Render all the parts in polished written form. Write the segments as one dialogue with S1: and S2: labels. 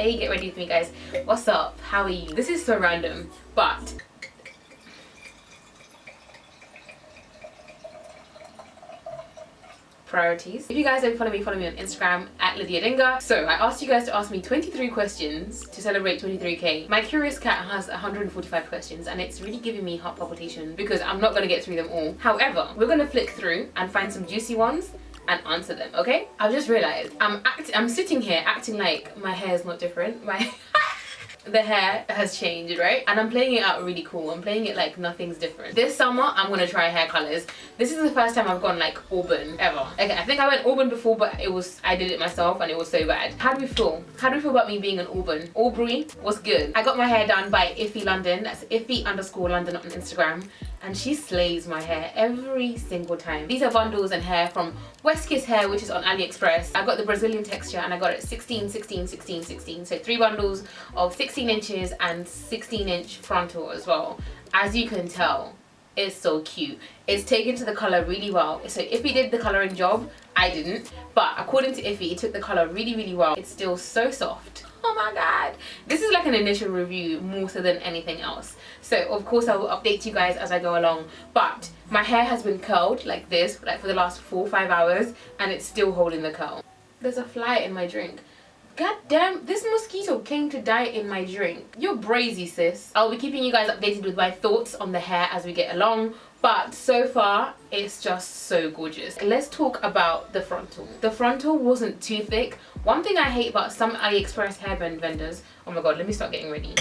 S1: Hey, get ready with me, guys. What's up? How are you? This is so random, but priorities. If you guys don't follow me on Instagram at Lydia Dinga. So I asked you guys to ask me 23 questions to celebrate 23k. My curious cat has 145 questions and it's really giving me heart palpitation because I'm not going to get through them all. However, we're going to flick through and find some juicy ones and answer them, okay? I've just realized I'm sitting here acting like my hair is not different. The hair has changed, right? And I'm playing it out really cool. I'm playing it like nothing's different. This summer, I'm gonna try hair colors. This is the first time I've gone like auburn ever. Okay, I think I went auburn before, but I did it myself and it was so bad. How do we feel? How do we feel about me being an auburn? Aubrey was good. I got my hair done by Iffy London. That's Iffy_London on Instagram. And she slays my hair every single time. These are bundles and hair from West Kiss Hair, which is on AliExpress. I got the Brazilian texture and I got it 16, 16, 16, 16. So 3 bundles of 16 inches and 16-inch frontal as well. As you can tell, it's so cute. It's taken to the color really well. So Iffy did the coloring job, I didn't. But according to Iffy, it took the color really, really well. It's still so soft. Oh my god, this is like an initial review more so than anything else. So of course I will update you guys as I go along, but my hair has been curled like this like for the last 4 or 5 hours and it's still holding the curl. There's a fly in my drink. God damn, this mosquito came to die in my drink. You're brazy, sis. I'll be keeping you guys updated with my thoughts on the hair as we get along, but so far it's just so gorgeous. Let's talk about the frontal. The frontal wasn't too thick. One thing I hate about some AliExpress hairband vendors, oh my god, let me start getting ready.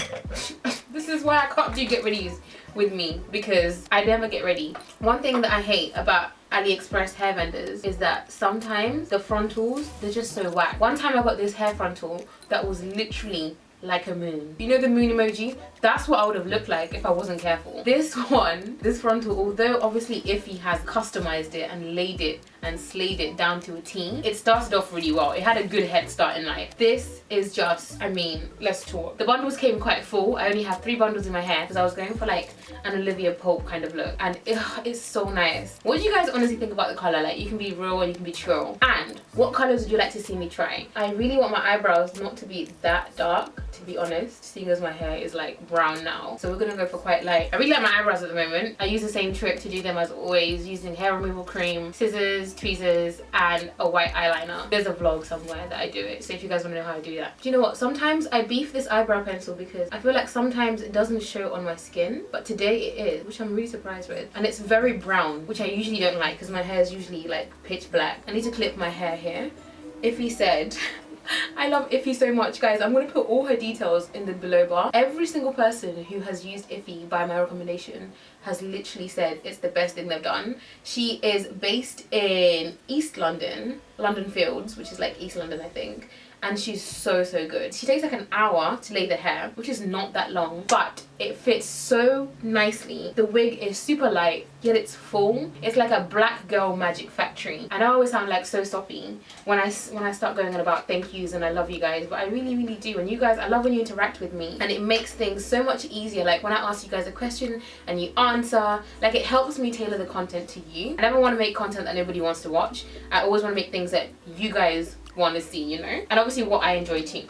S1: This is why I can't do get readies with me, because I never get ready. One thing that I hate about AliExpress hair vendors is that sometimes the frontals, they're just so whack. One time I got this hair frontal that was literally like a moon. You know the moon emoji? That's what I would have looked like if I wasn't careful. This one, this frontal, although obviously Iffy has customized it and laid it and slayed it down to a T, it started off really well. It had a good head start in life. This is just, I mean, let's talk. The bundles came quite full. I only have 3 bundles in my hair because I was going for like an Olivia Pope kind of look, and it's so nice. What do you guys honestly think about the color? Like, you can be real or you can be troll. And what colors would you like to see me try? I really want my eyebrows not to be that dark, to be honest, seeing as my hair is like brown now. So we're gonna go for quite light. I really like my eyebrows at the moment. I use the same trick to do them as always, using hair removal cream, scissors, tweezers, and a white eyeliner. There's a vlog somewhere that I do it, so if you guys want to know how I do that. Do you know what? Sometimes I beef this eyebrow pencil because I feel like sometimes it doesn't show on my skin, but today it is, which I'm really surprised with. And it's very brown, which I usually don't like because my hair is usually like pitch black. I need to clip my hair here. Iffy said, I love Iffy so much, guys. I'm going to put all her details in the below bar. Every single person who has used Iffy by my recommendation has literally said it's the best thing they've done. She is based in East London, London Fields, which is like East London, I think. And she's so good. She takes like an hour to lay the hair, which is not that long, but it fits so nicely. The wig is super light, yet it's full. It's like a black girl magic factory. And I always sound like so soppy when I start going on about thank yous and I love you guys, but I really do. And you guys, I love when you interact with me, and it makes things so much easier. Like when I ask you guys a question and you answer, like it helps me tailor the content to you. I never want to make content that nobody wants to watch. I always want to make things that you guys want to see, you know, and obviously what I enjoy too.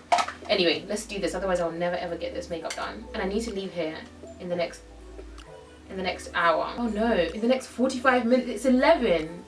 S1: Anyway, let's do this, otherwise I'll never ever get this makeup done, and I need to leave here in the next hour. Oh no, in the next 45 minutes. It's 11.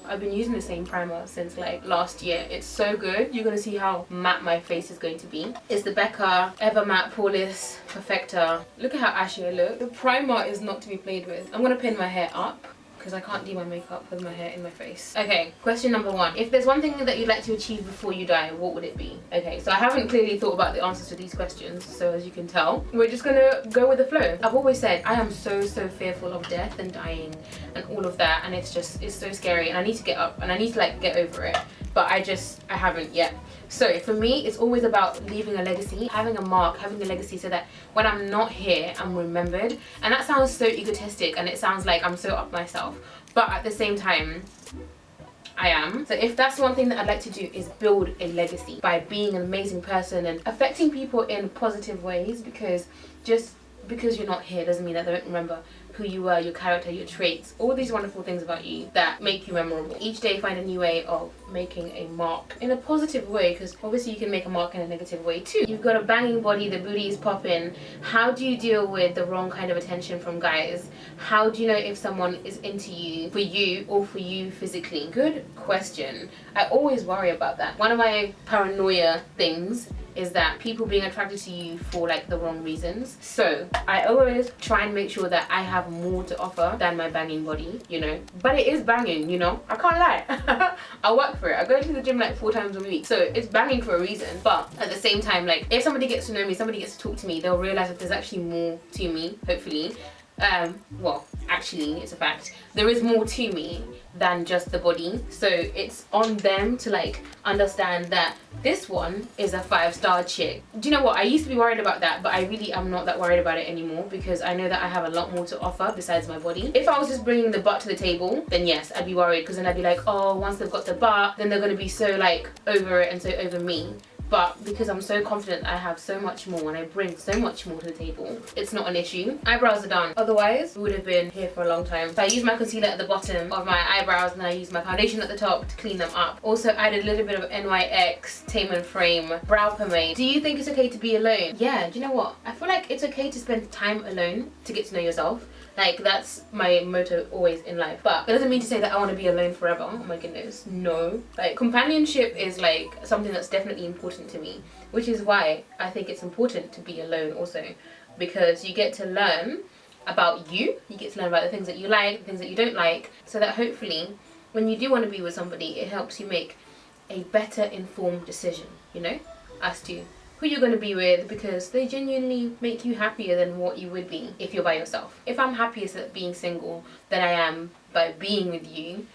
S1: I've been using the same primer since like last year. It's so good. You're gonna see how matte my face is going to be. It's the Becca Ever Matte Poreless Perfector. Look at how ashy I look. The primer is not to be played with. I'm gonna pin my hair up because I can't do my makeup with my hair in my face. Okay, question number 1. If there's one thing that you'd like to achieve before you die, what would it be? Okay, so I haven't clearly thought about the answers to these questions, so as you can tell, we're just gonna go with the flow. I've always said I am so fearful of death and dying and all of that, and it's so scary, and I need to get up and I need to like get over it, but I haven't yet. So for me, it's always about leaving a legacy, having a mark, having a legacy, so that when I'm not here, I'm remembered. And that sounds so egotistic and it sounds like I'm so up myself, but at the same time, I am. So if that's one thing that I'd like to do, is build a legacy by being an amazing person and affecting people in positive ways, because just because you're not here doesn't mean that they don't remember who you are, your character, your traits, all these wonderful things about you that make you memorable. Each day find a new way of making a mark in a positive way, because obviously you can make a mark in a negative way too. You've got a banging body, the booty is popping. How do you deal with the wrong kind of attention from guys? How do you know if someone is into you for you or for you physically? Good question. I always worry about that. One of my paranoia things is that people being attracted to you for like the wrong reasons. So I always try and make sure that I have more to offer than my banging body, you know. But it is banging, you know, I can't lie. I work for it. I go to the gym like 4 times a week, so it's banging for a reason. But at the same time, like, if somebody gets to know me, somebody gets to talk to me, they'll realize that there's actually more to me, hopefully. Well, actually, it's a fact. There is more to me than just the body. So it's on them to like understand that this one is a 5-star chick. Do you know what? I used to be worried about that, but I really am not that worried about it anymore, because I know that I have a lot more to offer besides my body. If I was just bringing the butt to the table, then yes, I'd be worried, because then I'd be like, oh, once they've got the butt, then they're going to be so like over it and so over me. But because I'm so confident I have so much more and I bring so much more to the table, it's not an issue. Eyebrows are done. Otherwise, we would have been here for a long time. So I use my concealer at the bottom of my eyebrows, and then I use my foundation at the top to clean them up. Also added a little bit of NYX Tame and Frame brow pomade. Do you think it's okay to be alone? Yeah, do you know what? I feel like it's okay to spend time alone to get to know yourself. Like, that's my motto always in life. But it doesn't mean to say that I want to be alone forever. Oh my goodness, no. Like, companionship is like something that's definitely important to me, which is why I think it's important to be alone also, because you get to learn about you get to learn about the things that you like, the things that you don't like, so that hopefully when you do want to be with somebody, it helps you make a better informed decision, you know, as to who you're going to be with, because they genuinely make you happier than what you would be if you're by yourself. If I'm happier at being single than I am by being with you,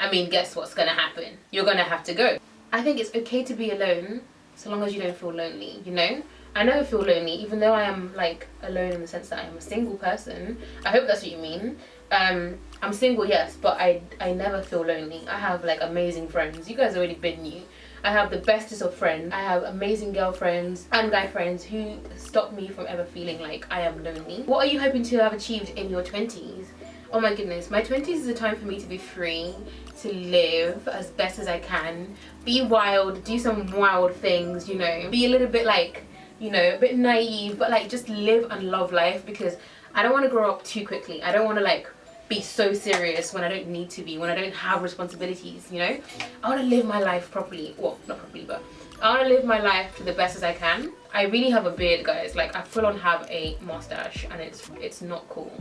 S1: I mean, guess what's going to happen? You're going to have to go. I think it's okay to be alone so long as you don't feel lonely, you know? I never feel lonely, even though I am like alone in the sense that I am a single person. I hope that's what you mean. I'm single, yes, but I never feel lonely. I have like amazing friends. You guys already been new. I have the bestest of friends. I have amazing girlfriends and guy friends who stop me from ever feeling like I am lonely. What are you hoping to have achieved in your 20s? Oh my goodness, my 20s is a time for me to be free, to live as best as I can, be wild, do some wild things, you know, be a little bit like, you know, a bit naive, but like just live and love life, because I don't want to grow up too quickly. I don't want to like be so serious when I don't need to be, when I don't have responsibilities, you know. I want to live my life properly. Well, not properly, but I want to live my life to the best as I can. I really have a beard, guys. Like, I full on have a mustache, and it's not cool.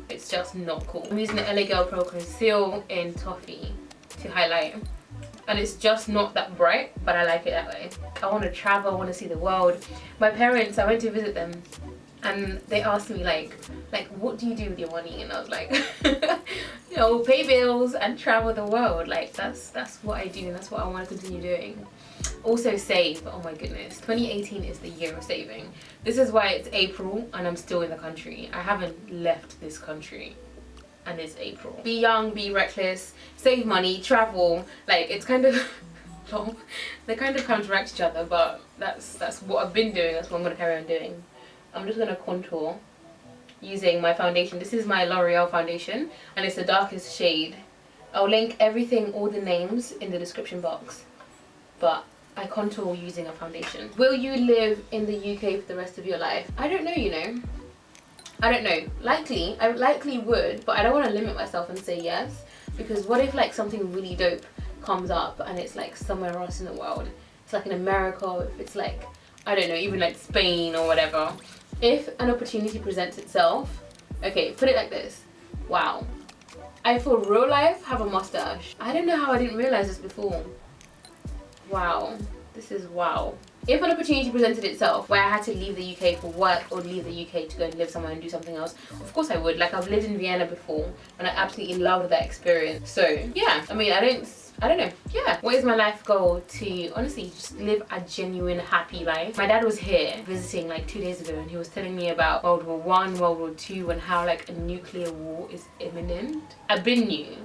S1: It's just not cool. I'm using the LA Girl Pro Conceal in Toffee to highlight, and it's just not that bright, but I like it that way. I want to travel, I want to see the world. My parents, I went to visit them, and they asked me like what do you do with your money? And I was like, you know, pay bills and travel the world. Like, that's what I do, and that's what I want to continue doing. Also save. Oh my goodness, 2018 is the year of saving. This is why it's April and I'm still in the country. I haven't left this country, and it's April. Be young, be reckless, save money, travel. Like, it's kind of they kind of counteract each other, but that's what I've been doing. That's what I'm gonna carry on doing. I'm just gonna contour using my foundation. This is my L'Oreal foundation, and it's the darkest shade. I'll link everything, all the names, in the description box, but I contour using a foundation. Will you live in the UK for the rest of your life? I don't know, you know. I don't know. I likely would, but I don't want to limit myself and say yes, because what if like something really dope comes up and it's like somewhere else in the world? It's like in America, or if it's like, I don't know, even like Spain or whatever. If an opportunity presents itself, okay, put it like this. Wow, I for real life have a mustache. I don't know how I didn't realize this before. Wow, this is wow. If an opportunity presented itself where I had to leave the UK for work, or leave the UK to go and live somewhere and do something else, of course I would. Like, I've lived in Vienna before and I absolutely loved that experience. So yeah, I mean, I don't know. Yeah. What is my life goal? To honestly just live a genuine happy life. My dad was here visiting like 2 days ago, and he was telling me about World War I, World War II, and how like a nuclear war is imminent. I've been new,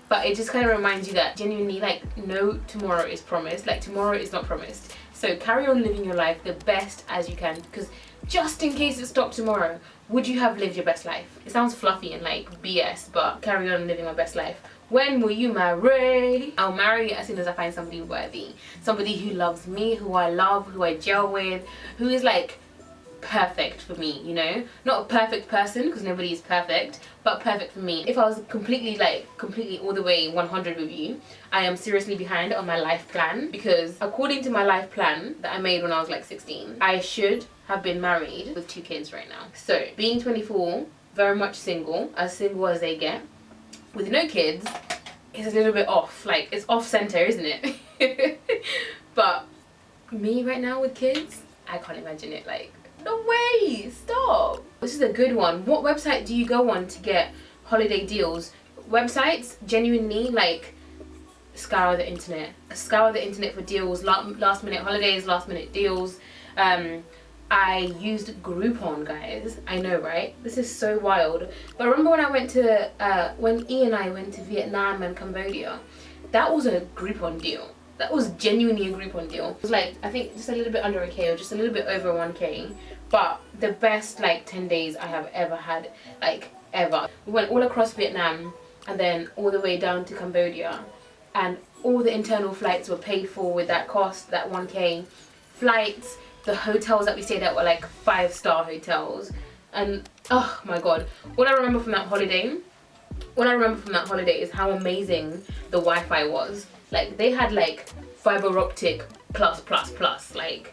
S1: but it just kind of reminds you that genuinely, like, no tomorrow is promised. Like, tomorrow is not promised. So carry on living your life the best as you can, because just in case it stopped tomorrow, would you have lived your best life? It sounds fluffy and like BS, but carry on living my best life. When will you marry? I'll marry as soon as I find somebody worthy. Somebody who loves me, who I love, who I gel with, who is like perfect for me, you know? Not a perfect person, because nobody is perfect, but perfect for me. If I was completely all the way 100 with you, I am seriously behind on my life plan, because according to my life plan that I made when I was like 16, I should have been married with 2 kids right now. So being 24, very much single as they get, with no kids, is a little bit off. Like, it's off center, isn't it? But me right now with kids, I can't imagine it. Like, no way, stop. This is a good one. What website do you go on to get holiday deals? Websites, genuinely, like, scour the internet. Scour the internet for deals, last minute holidays, last minute deals. I used Groupon, guys. I know, right? This is so wild. But remember when I went to, when E and I went to Vietnam and Cambodia, that was a Groupon deal. That was genuinely a Groupon deal. It was like, I think just a little bit under a K or just a little bit over 1K. But the best like 10 days I have ever had, like ever. We went all across Vietnam and then all the way down to Cambodia. And all the internal flights were paid for with that cost, that 1K. Flights, the hotels that we stayed at were like 5-star hotels. And oh my god, all I remember from that holiday is how amazing the Wi-Fi was. Like, they had like fiber optic plus, like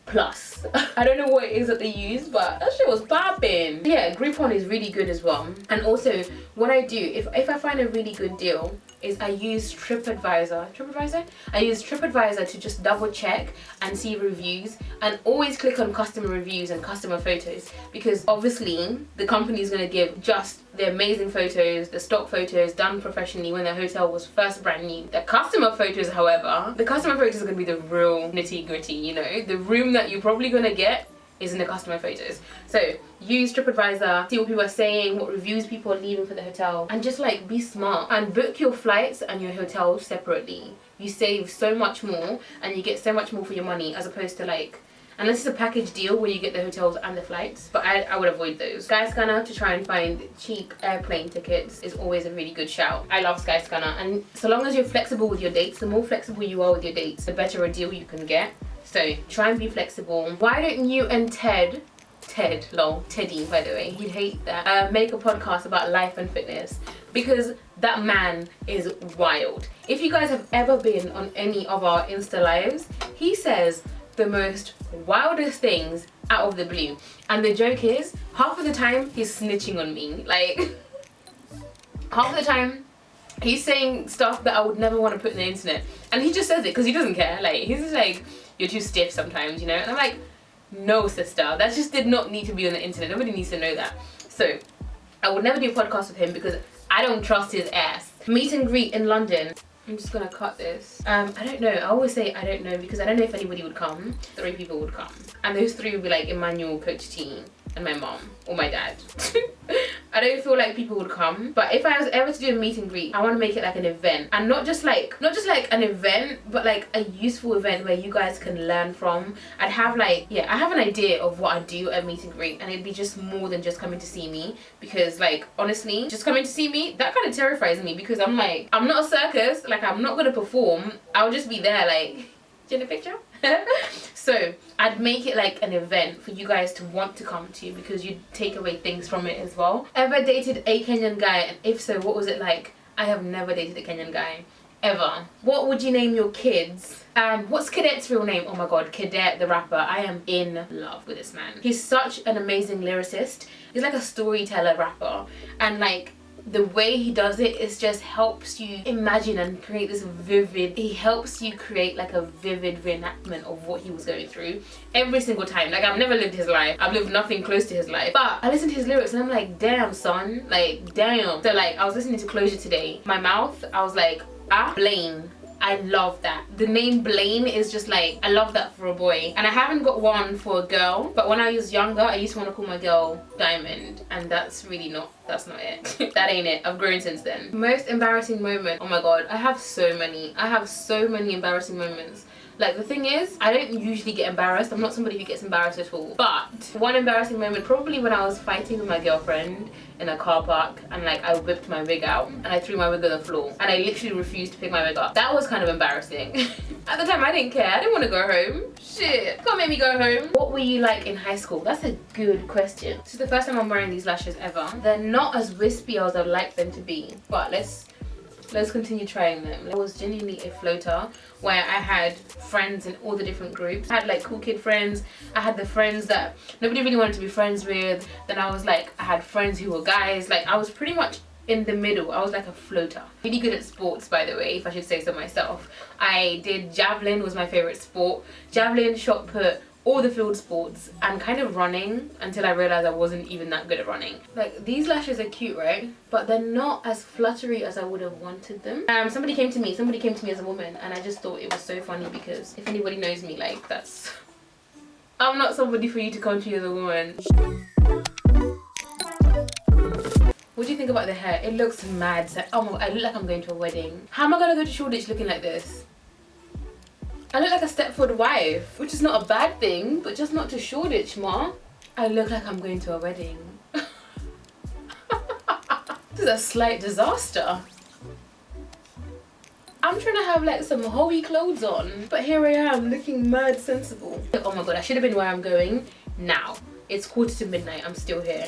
S1: plus. I don't know what it is that they use, but that shit was popping. Yeah, Groupon is really good as well. And also, what I do, if I find a really good deal, is I use TripAdvisor. I use TripAdvisor to just double check and see reviews, and always click on customer reviews and customer photos, because obviously the company is going to give just the amazing photos, the stock photos done professionally when the hotel was first brand new. The customer photos, however, the customer photos are going to be the real nitty gritty, you know? The room that you're probably going to get is in the customer photos. So use TripAdvisor, see what people are saying, what reviews people are leaving for the hotel, and just like be smart and book your flights and your hotels separately. You save so much more and you get so much more for your money, as opposed to like, unless it's a package deal where you get the hotels and the flights, but I would avoid those. Skyscanner to try and find cheap airplane tickets is always a really good shout. I love Skyscanner, and so long as you're flexible with your dates, the more flexible you are with your dates, the better a deal you can get. So try and be flexible. Why don't you and Teddy, by the way, he'd hate that, make a podcast about life and fitness? Because that man is wild. If you guys have ever been on any of our Insta lives, he says the most wildest things out of the blue. And the joke is, half of the time he's snitching on me. Like, half of the time he's saying stuff that I would never want to put in the internet. And he just says it because he doesn't care. Like, he's just like, you're too stiff sometimes, you know? And I'm like, no, sister, that just did not need to be on the internet. Nobody needs to know that. So I would never do a podcast with him because I don't trust his ass. Meet and greet in London. I'm just gonna cut this. I don't know. I always say I don't know because I don't know if anybody would come. 3 people would come. And those 3 would be like Emmanuel, Coach T, and my mom, or my dad. I don't feel like people would come, but if I was ever to do a meet and greet, I want to make it like an event, and not just like an event, but like a useful event where you guys can learn from. I'd have like, yeah, I have an idea of what I'd do at meet and greet, and it'd be just more than just coming to see me, because like honestly, just coming to see me, that kind of terrifies me, because I'm like, I'm not a circus, like I'm not gonna perform, I'll just be there like, do you want a picture? So I'd make it like an event for you guys to want to come to, because you'd take away things from it as well. Ever dated a Kenyan guy, and if so, what was it like? I have never dated a Kenyan guy, ever. What would you name your kids? What's Cadet's real name? Oh my god, Cadet the rapper. I am in love with this man. He's such an amazing lyricist. He's like a storyteller rapper, and like the way he does it is just helps you imagine and create this vivid, he helps you create like a vivid reenactment of what he was going through every single time. Like, I've never lived his life, I've lived nothing close to his life, but I listen to his lyrics and I'm like, damn son, like damn. So like, I was listening to Closure today, my mouth, I was like, Blaine. I love that. The name Blaine is just like, I love that for a boy. And I haven't got one for a girl, but when I was younger, I used to want to call my girl Diamond, and that's really not that's not it. That ain't it. I've grown since then. Most embarrassing moment. Oh my god, I have so many. I have so many embarrassing moments. Like, the thing is, I don't usually get embarrassed. I'm not somebody who gets embarrassed at all. But one embarrassing moment, probably when I was fighting with my girlfriend in a car park, and like I whipped my wig out and I threw my wig on the floor and I literally refused to pick my wig up. That was kind of embarrassing. At the time I didn't care. I didn't want to go home. Shit, can't make me go home. What were you like in high school? That's a good question. This is the first time I'm wearing these lashes ever. They're not as wispy as I'd like them to be, but let's continue trying them. I was genuinely a floater where I had friends in all the different groups. I had like cool kid friends. I had the friends that nobody really wanted to be friends with. Then I was like, I had friends who were guys. Like, I was pretty much in the middle. I was like a floater. Really good at sports, by the way, if I should say so myself. I did javelin, was my favorite sport. Javelin, shot put, all the field sports, and kind of running until I realized I wasn't even that good at running. Like, these lashes are cute, right? But they're not as fluttery as I would have wanted them. Somebody came to me as a woman, and I just thought it was so funny because if anybody knows me, like, that's... I'm not somebody for you to come to as a woman. What do you think about the hair? It looks mad. Oh my god, I look like I'm going to a wedding. How am I gonna go to Shoreditch looking like this? I look like a Stepford wife, which is not a bad thing, but just not to Shoreditch, ma. I look like I'm going to a wedding. This is a slight disaster. I'm trying to have like some hoey clothes on, but here I am looking mad sensible. Oh my god, I should have been where I'm going now. It's 1:45. I'm still here.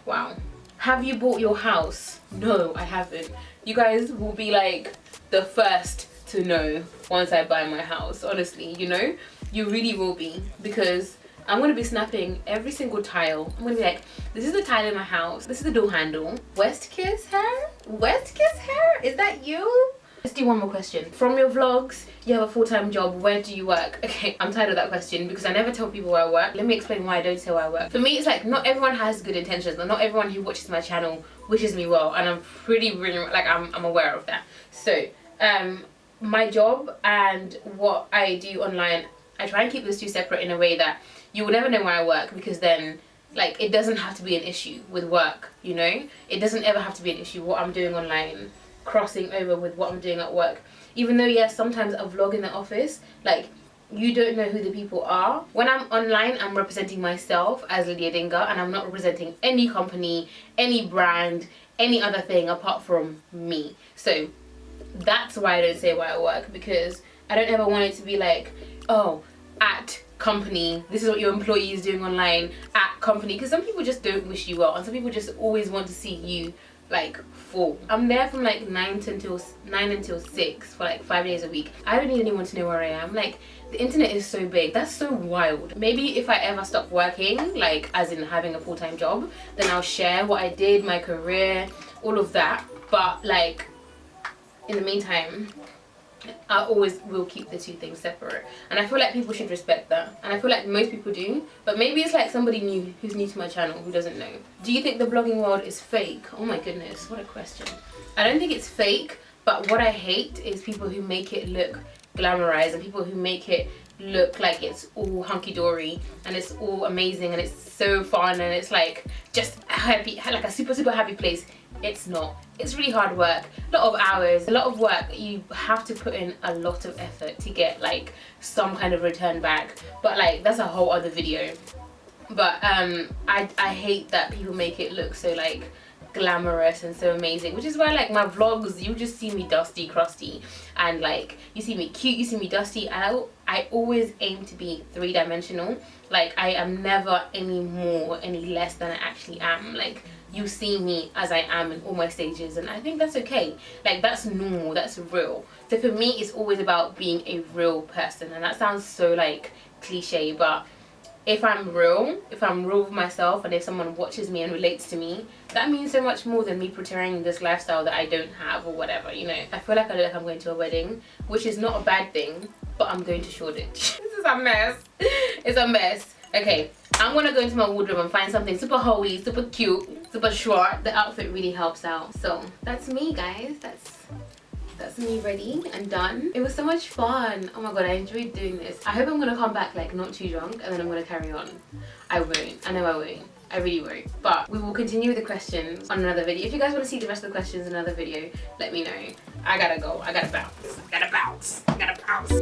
S1: Wow. Have you bought your house? No, I haven't. You guys will be like the first to know once I buy my house. Honestly, you know, you really will be, because I'm going to be snapping every single tile. I'm going to be like, this is the tile in my house. This is the door handle. West Kiss hair? West Kiss hair? Is that you? Let's do one more question. From your vlogs, you have a full-time job. Where do you work? Okay, I'm tired of that question because I never tell people where I work. Let me explain why I don't say where I work. For me, it's like not everyone has good intentions, and not everyone who watches my channel wishes me well, and I'm really like I'm aware of that. So my job and what I do online, I try and keep those two separate in a way that you will never know where I work, because then like it doesn't have to be an issue with work, you know? It doesn't ever have to be an issue what I'm doing online crossing over with what I'm doing at work. Even though yes, sometimes I vlog in the office, like you don't know who the people are. When I'm online, I'm representing myself as Lydia Dinga, and I'm not representing any company, any brand, any other thing apart from me. So that's why I don't say where I work, because I don't ever want it to be like, oh, at company, this is what your employee is doing online at company, because some people just don't wish you well, and some people just always want to see you like full. I'm there from like 9 until 6 for like 5 days a week. I don't need anyone to know where I am. Like, the internet is so big. That's so wild. Maybe if I ever stop working, like as in having a full-time job, then I'll share what I did, my career, all of that. But like in the meantime, I always will keep the two things separate, and I feel like people should respect that, and I feel like most people do, but maybe it's like somebody new who's new to my channel who doesn't know. Do you think the blogging world is fake? Oh my goodness, what a question. I don't think it's fake, but what I hate is people who make it look glamorized, and people who make it look like it's all hunky-dory and it's all amazing and it's so fun and it's like just happy, like a super happy place. It's not. It's really hard work, a lot of hours, a lot of work. You have to put in a lot of effort to get like some kind of return back, but like that's a whole other video. But I hate that people make it look so like glamorous and so amazing, which is why like my vlogs, you just see me dusty, crusty, and like you see me cute, you see me dusty, and I always aim to be three-dimensional. Like I am never any more, any less than I actually am. Like you see me as I am in all my stages, and I think that's okay. Like that's normal, that's real. So for me, it's always about being a real person, and that sounds so like cliche, but if I'm real with myself, and if someone watches me and relates to me, that means so much more than me portraying this lifestyle that I don't have or whatever, you know. I feel like I look like I'm going to a wedding, which is not a bad thing, but I'm going to Shoreditch. This is a mess. It's a mess. Okay, I'm gonna go into my wardrobe and find something super hoey, super cute, super short. The outfit really helps out. So that's me, guys. That's me ready and done. It was so much fun. Oh my god, I enjoyed doing this. I hope I'm gonna come back like not too drunk, and then I'm gonna carry on. I won't. I know I won't. I really won't. But we will continue with the questions on another video. If you guys want to see the rest of the questions in another video, let me know. I gotta go. I gotta bounce. I gotta bounce. I gotta bounce.